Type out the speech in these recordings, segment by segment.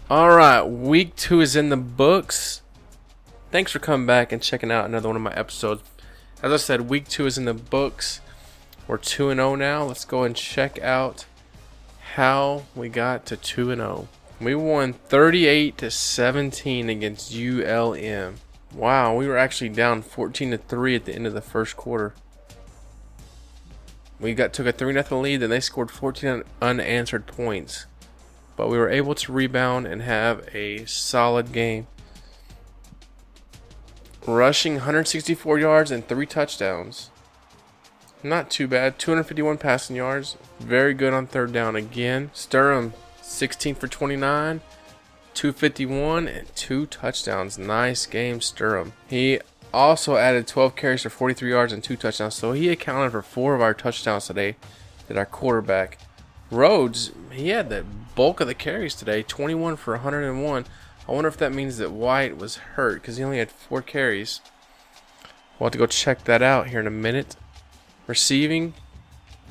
All right, week 2 is in the books. Thanks for coming back and checking out another one of my episodes. As I said, week 2 is in the books. We're 2-0 now. Let's go and check out how we got to 2-0. We won 38-17 against ULM. Wow, we were actually down 14-3 at the end of the first quarter. We took a 3-0 lead, then they scored 14 unanswered points. But we were able to rebound and have a solid game. Rushing 164 yards and 3 touchdowns. Not too bad. 251 passing yards. Very good on third down again. Sturm, 16 for 29, 251, and 2 touchdowns. Nice game, Sturm. He also added 12 carries for 43 yards and 2 touchdowns. So he accounted for 4 of our touchdowns today. Did our quarterback. Rhodes, he had the bulk of the carries today, 21 for 101. I wonder if that means that White was hurt because he only had 4 carries. We'll have to go check that out here in a minute. Receiving,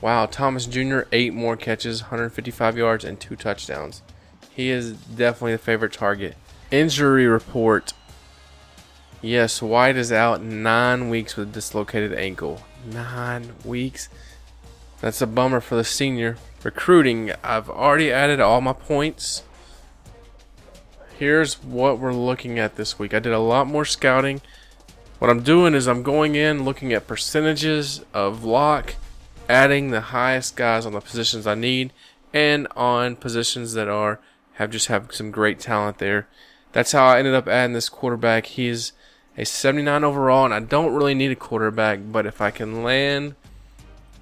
wow, Thomas Jr., 8 more catches, 155 yards, and 2 touchdowns. He is definitely the favorite target. Injury report. Yes, White is out 9 weeks with a dislocated ankle. 9 weeks. That's a bummer for the senior. Recruiting, I've already added all my points. Here's what we're looking at this week. I did a lot more scouting. What I'm doing is I'm going in looking at percentages of lock, adding the highest guys on the positions I need, and on positions that have some great talent there. That's how I ended up adding this quarterback. He's a 79 overall, and I don't really need a quarterback, but if I can land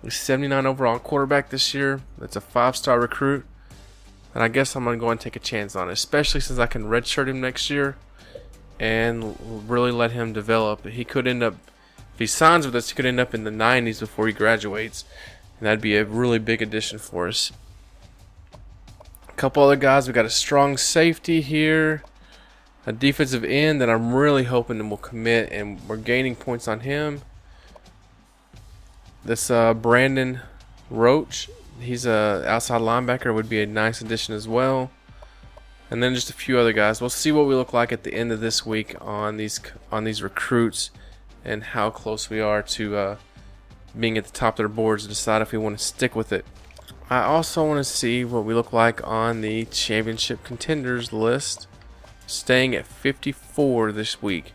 a 79 overall quarterback this year, that's a 5-star recruit, and I guess I'm going to go and take a chance on it, especially since I can redshirt him next year and really let him develop. He could end up, if he signs with us, he could end up in the 90s before he graduates, and that'd be a really big addition for us. A couple other guys, we got a strong safety here, a defensive end that I'm really hoping will commit, and we're gaining points on him. This Brandon Roach, he's a outside linebacker, would be a nice addition as well. And then just a few other guys. We'll see what we look like at the end of this week on these recruits and how close we are to being at the top of their boards to decide if we want to stick with it. I also want to see what we look like on the championship contenders list, staying at 54 this week.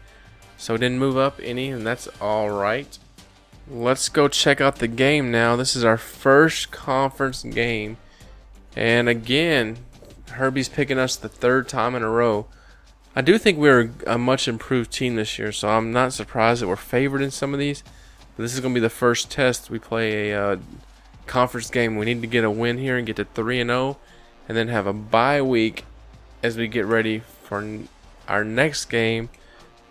So it didn't move up any, and that's all right. Let's go check out the game now. This is our first conference game. And again, Herbie's picking us the 3rd time in a row. I do think we're a much improved team this year, so I'm not surprised that we're favored in some of these. But this is going to be the first test we play a conference game. We need to get a win here and get to 3-0, and then have a bye week as we get ready for our next game.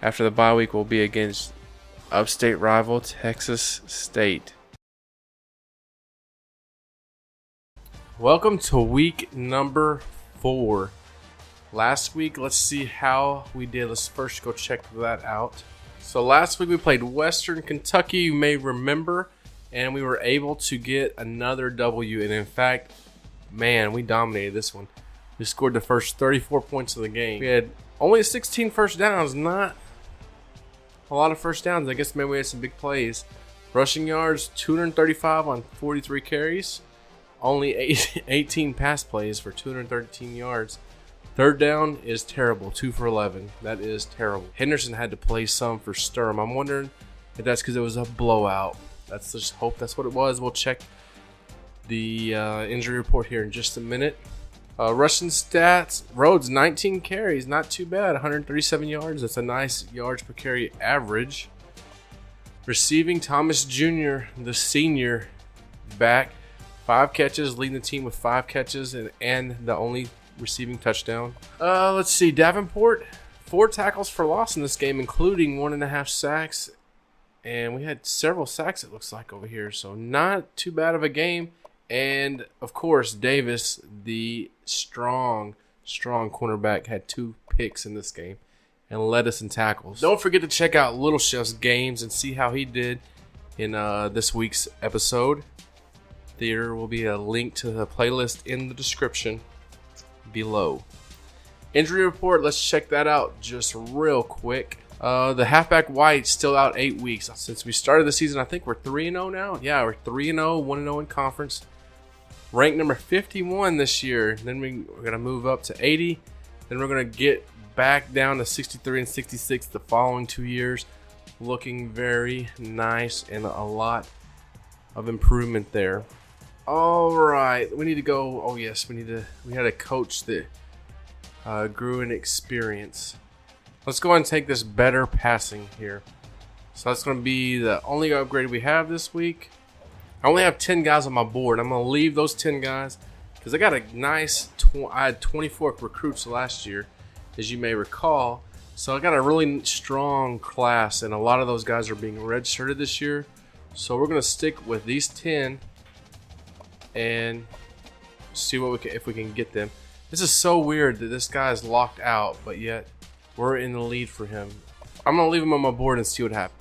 After the bye week will be against upstate rival Texas State. Welcome to week number 4. Last week, let's see how we did. Let's first go check that out. So last week we played Western Kentucky, you may remember, and we were able to get another W. And in fact, man, we dominated this one. We scored the first 34 points of the game. We had only 16 first downs, not a lot of first downs. I guess maybe we had some big plays. Rushing yards, 235 on 43 carries. Only 18 pass plays for 213 yards. Third down is terrible, 2 for 11. That is terrible. Henderson had to play some for Sturm. I'm wondering if that's because it was a blowout. Let's just hope that's what it was. We'll check the injury report here in just a minute. Rushing stats, Rhodes, 19 carries, not too bad, 137 yards. That's a nice yards per carry average. Receiving, Thomas Jr., the senior, back, 5 catches, leading the team with 5 catches and the only receiving touchdown. Let's see, Davenport, 4 tackles for loss in this game, including 1.5 sacks. And we had several sacks, it looks like, over here. So not too bad of a game. And, of course, Davis, the strong cornerback, had 2 picks in this game and led us in tackles. Don't forget to check out Little Chef's games and see how he did in this week's episode. There will be a link to the playlist in the description below. Injury report, let's check that out just real quick. The halfback White still out 8 weeks. Since we started the season, I think we're 3-0 now. Yeah, we're 3-0, 1-0 in conference. Ranked number 51 this year. Then we're going to move up to 80. Then we're going to get back down to 63 and 66 the following 2 years. Looking very nice and a lot of improvement there. All right, we need to go. Oh yes, we had a coach that grew in experience. Let's go ahead and take this better passing here. So that's going to be the only upgrade we have this week. I only have 10 guys on my board. I'm going to leave those 10 guys because I got a nice. I had 24 recruits last year, as you may recall. So I got a really strong class, and a lot of those guys are being redshirted this year. So we're going to stick with these 10 and see what if we can get them. This is so weird that this guy is locked out, but yet we're in the lead for him. I'm gonna leave him on my board and see what happens.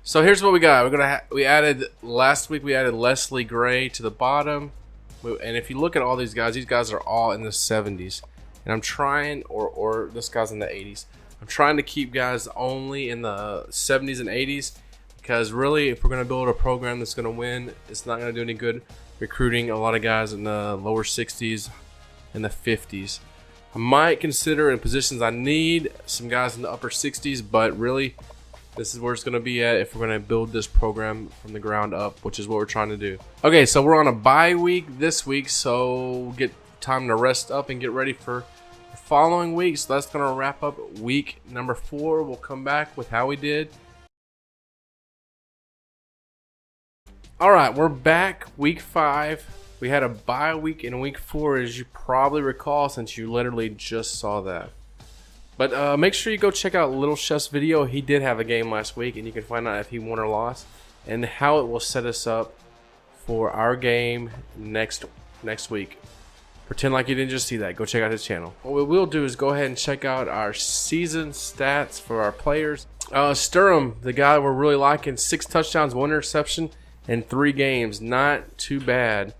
So here's what we got. We added last week. We added Leslie Gray to the bottom, and if you look at all these guys are all in the 70s, and I'm trying, or this guy's in the 80s. I'm trying to keep guys only in the 70s and 80s because really, if we're gonna build a program that's gonna win, it's not gonna do any good recruiting a lot of guys in the lower 60s and the 50s. I might consider in positions I need some guys in the upper 60s, but really this is where it's going to be at if we're going to build this program from the ground up, which is what we're trying to do. Okay, so we're on a bye week this week, so get time to rest up and get ready for the following week. So that's going to wrap up week number 4. We'll come back with how we did. All right, we're back week 5. We had a bye week in week 4, as you probably recall, since you literally just saw that. But make sure you go check out Little Chef's video. He did have a game last week, and you can find out if he won or lost and how it will set us up for our game next week. Pretend like you didn't just see that. Go check out his channel. What we will do is go ahead and check out our season stats for our players. Sturm, the guy we're really liking, 6 touchdowns, 1 interception in 3 games. Not too bad.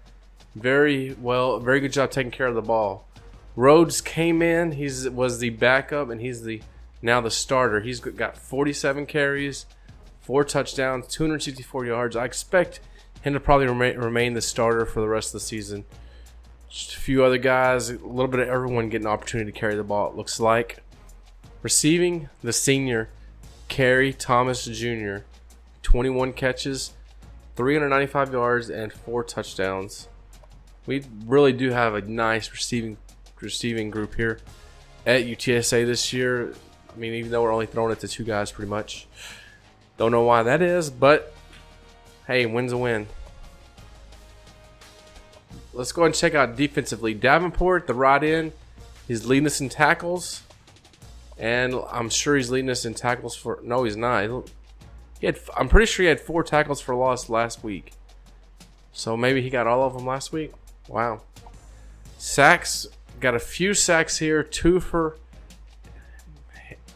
Very good job taking care of the ball. Rhodes came in. He was the backup, and he's now the starter. He's got 47 carries, 4 touchdowns, 264 yards. I expect him to probably remain the starter for the rest of the season. Just a few other guys, a little bit of everyone getting an opportunity to carry the ball, it looks like. Receiving, the senior, Kerry Thomas Jr., 21 catches, 395 yards, and 4 touchdowns. We really do have a nice receiving group here at UTSA this year. I mean, even though we're only throwing it to 2 guys pretty much. Don't know why that is, but hey, win's a win. Let's go ahead and check out defensively. Davenport, the right end, he's leading us in tackles. And I'm sure he's leading us in tackles for... No, he's not. I'm pretty sure he had 4 tackles for loss last week. So maybe he got all of them last week. Wow. Sacks, got a few sacks here. 2 for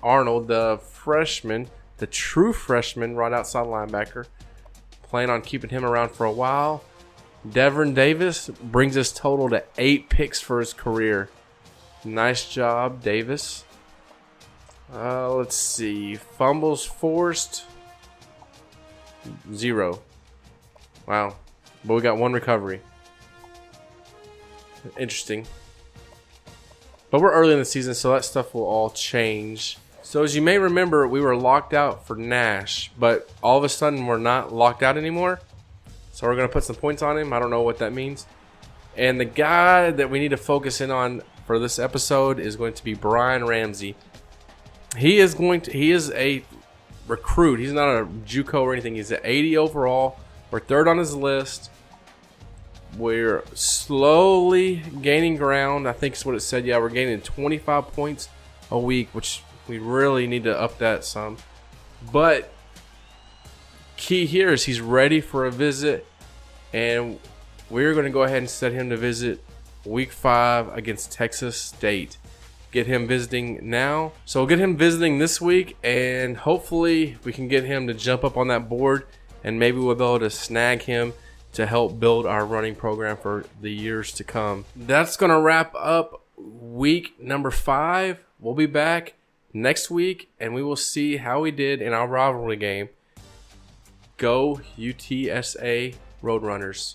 Arnold, the freshman, the true freshman, right outside linebacker. Plan on keeping him around for a while. Devin Davis brings his total to 8 picks for his career. Nice job, Davis. Let's see. Fumbles forced, 0. Wow. But we got 1 recovery. Interesting. But we're early in the season, so that stuff will all change. So as you may remember, we were locked out for Nash, but all of a sudden we're not locked out anymore. So we're going to put some points on him. I don't know what that means. And the guy that we need to focus in on for this episode is going to be Brian Ramsey. He is a recruit. He's not a JUCO or anything. He's an 80 overall. We're 3rd on his list. We're slowly gaining ground. I think is what it said. Yeah, we're gaining 25 points a week, which we really need to up that some. But key here is he's ready for a visit, and we're going to go ahead and set him to visit week 5 against Texas State. Get him visiting now. So we'll get him visiting this week, and hopefully we can get him to jump up on that board, and maybe we'll be able to snag him to help build our running program for the years to come. That's going to wrap up week number 5. We'll be back next week, and we will see how we did in our rivalry game. Go UTSA Roadrunners.